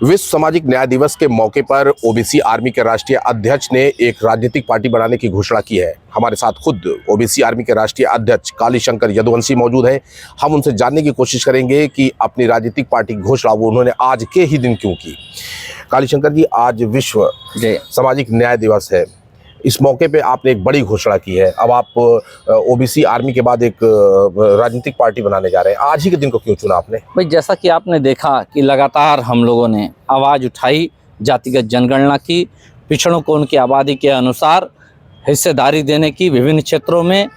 विश्व सामाजिक न्याय दिवस के मौके पर ओबीसी आर्मी के राष्ट्रीय अध्यक्ष ने एक राजनीतिक पार्टी बनाने की घोषणा की है। हमारे साथ खुद ओबीसी आर्मी के राष्ट्रीय अध्यक्ष कालीशंकर यदुवंशी मौजूद हैं। हम उनसे जानने की कोशिश करेंगे कि अपनी राजनीतिक पार्टी की घोषणा वो उन्होंने आज के ही दिन क्यों की। कालीशंकर जी, आज विश्व सामाजिक न्याय दिवस है। इस मौके पे आपने एक बड़ी घोषणा की है। अब आप ओबीसी आर्मी के बाद एक राजनीतिक पार्टी बनाने जा रहे हैं। आज ही के दिन को क्यों चुना आपने? भाई, जैसा कि आपने देखा कि लगातार हम लोगों ने आवाज़ उठाई, जातिगत जनगणना की, पिछड़ों को उनकी आबादी के अनुसार हिस्सेदारी देने की विभिन्न क्षेत्रों में।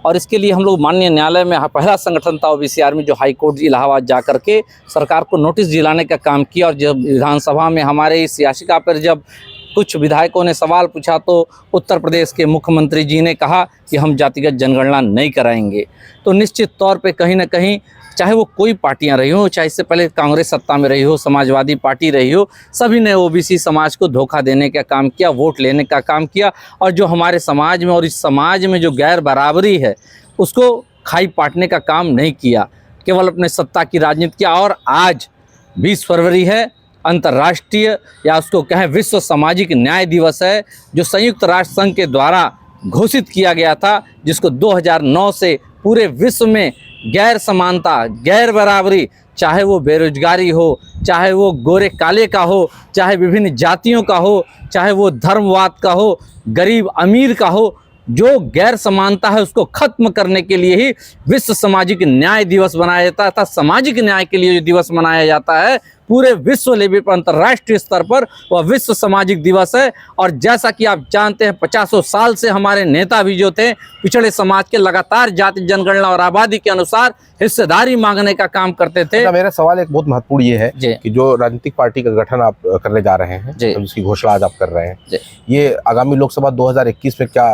और इसके लिए हम लोग माननीय न्यायालय में पहला संगठन था ओबीसी आर्मी जो हाई कोर्ट इलाहाबाद जा कर के सरकार को नोटिस दिलाने का काम किया। और जब विधानसभा में हमारे इस याचिका पर जब कुछ विधायकों ने सवाल पूछा तो उत्तर प्रदेश के मुख्यमंत्री जी ने कहा कि हम जातिगत जनगणना नहीं कराएंगे। तो निश्चित तौर पे कहीं ना कहीं, चाहे वो कोई पार्टियां रही हो, चाहे इससे पहले कांग्रेस सत्ता में रही हो, समाजवादी पार्टी रही हो, सभी ने ओबीसी समाज को धोखा देने का काम किया, वोट लेने का काम किया। और जो हमारे समाज में और इस समाज में जो गैर बराबरी है उसको खाई पाटने का काम नहीं किया, केवल अपने सत्ता की राजनीति किया। और आज 20 फरवरी है, अंतर्राष्ट्रीय या उसको कहें विश्व सामाजिक न्याय दिवस है, जो संयुक्त राष्ट्र संघ के द्वारा घोषित किया गया था, जिसको 2009 से पूरे विश्व में गैर समानता, गैर बराबरी, चाहे वो बेरोजगारी हो, चाहे वो गोरे काले का हो, चाहे विभिन्न जातियों का हो, चाहे वो धर्मवाद का हो, गरीब अमीर का हो, जो गैर समानता है उसको खत्म करने के लिए ही विश्व सामाजिक न्याय दिवस बनाया जाता था। सामाजिक न्याय के लिए जो दिवस मनाया जाता है पूरे विश्व लेवल पर, अंतर्राष्ट्रीय स्तर पर, वह विश्व सामाजिक दिवस है। और जैसा कि आप जानते हैं, 50 साल से हमारे नेता भी जो थे पिछड़े समाज के लगातार जाति जनगणना और आबादी के अनुसार हिस्सेदारी मांगने का काम करते थे। मेरा सवाल एक बहुत महत्वपूर्ण ये है कि जो राजनीतिक पार्टी का गठन आप करने जा रहे हैं, जिसकी घोषणा आज आप कर रहे हैं, ये आगामी लोकसभा 2021 में क्या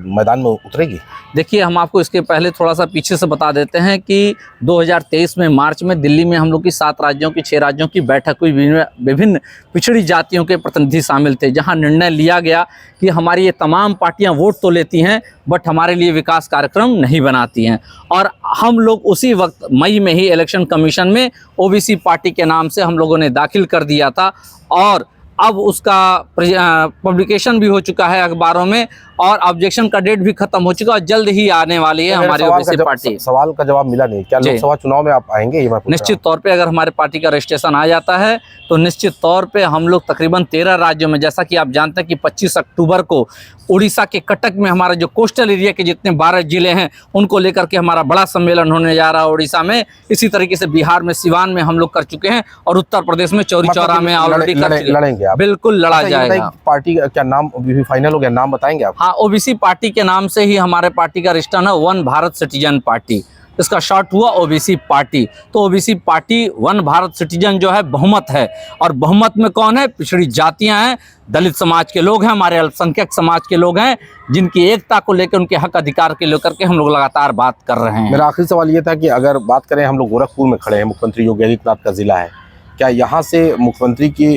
मैदान में उतरेगी? देखिए, हम आपको इसके पहले थोड़ा सा पीछे से बता देते हैं कि 2023 में मार्च में दिल्ली में हम लोग की 7 राज्यों की 6 राज्यों की बैठक हुई। विभिन्न पिछड़ी जातियों के प्रतिनिधि शामिल थे, जहां निर्णय लिया गया कि हमारी ये तमाम पार्टियां वोट तो लेती हैं बट हमारे लिए विकास कार्यक्रम नहीं बनाती हैं। और हम लोग उसी वक्त मई में ही इलेक्शन कमीशन में ओबीसी पार्टी के नाम से हम लोगों ने दाखिल कर दिया था। और अब उसका पब्लिकेशन भी हो चुका है अखबारों में, और ऑब्जेक्शन का डेट भी खत्म हो चुका है, जल्द ही आने वाली है हमारी ओबीसी पार्टी। सवाल का जवाब मिला नहीं, क्या लोकसभा चुनाव में आप आएंगे? ये निश्चित तौर पे अगर हमारे पार्टी का रजिस्ट्रेशन आ जाता है तो निश्चित तौर पे हम लोग तकरीबन 13 राज्यों में, जैसा कि आप जानते हैं कि 25 अक्टूबर को उड़ीसा के कटक में हमारा जो कोस्टल एरिया के जितने 12 जिले हैं उनको लेकर के हमारा बड़ा सम्मेलन होने जा रहा है उड़ीसा में। इसी तरीके से बिहार में सिवान में हम लोग कर चुके हैं, और उत्तर प्रदेश में चौरी चौरा में ऑलरेडी लड़ेंगे। बिल्कुल लड़ा जाएगा। पार्टी का क्या नाम फाइनल हो गया? नाम बताएंगे आप? हाँ, ओबीसी पार्टी के नाम से ही हमारे पार्टी का रजिस्ट्रेशन है, वन भारत सिटीजन पार्टी। इसका शॉर्ट हुआ ओबीसी पार्टी। तो OBC party one Bharat citizen जो है बहुमत है, और बहुमत में कौन है? पिछड़ी जातियां हैं, दलित समाज के लोग हैं, हमारे अल्पसंख्यक समाज के लोग हैं, जिनकी एकता को लेकर, उनके हक अधिकार के लेकर के हम लोग लगातार बात कर रहे हैं। मेरा आखिरी सवाल ये था कि अगर बात करें, हम लोग गोरखपुर में खड़े हैं, मुख्यमंत्री योगी आदित्यनाथ का जिला है, क्या यहाँ से मुख्यमंत्री की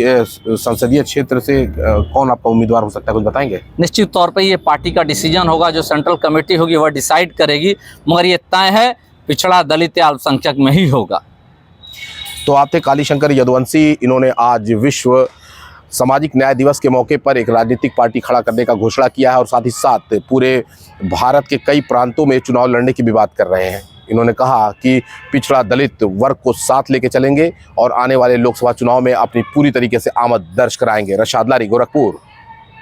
संसदीय क्षेत्र से कौन आपका उम्मीदवार हो सकता है, कुछ बताएंगे? निश्चित तौर पे ये पार्टी का डिसीजन होगा, जो सेंट्रल कमेटी होगी वह डिसाइड करेगी, मगर ये तय है पिछड़ा, दलित या अल्पसंख्यक में ही होगा। तो आप थे कालीशंकर यदुवंशी। इन्होंने आज विश्व सामाजिक न्याय दिवस के मौके पर एक राजनीतिक पार्टी खड़ा करने का घोषणा किया है, और साथ ही साथ पूरे भारत के कई प्रांतों में चुनाव लड़ने की भी बात कर रहे हैं। इन्होंने कहा कि पिछड़ा दलित वर्ग को साथ लेके चलेंगे और आने वाले लोकसभा चुनाव में अपनी पूरी तरीके से आमद दर्ज कराएंगे। रशाद लारी, गोरखपुर।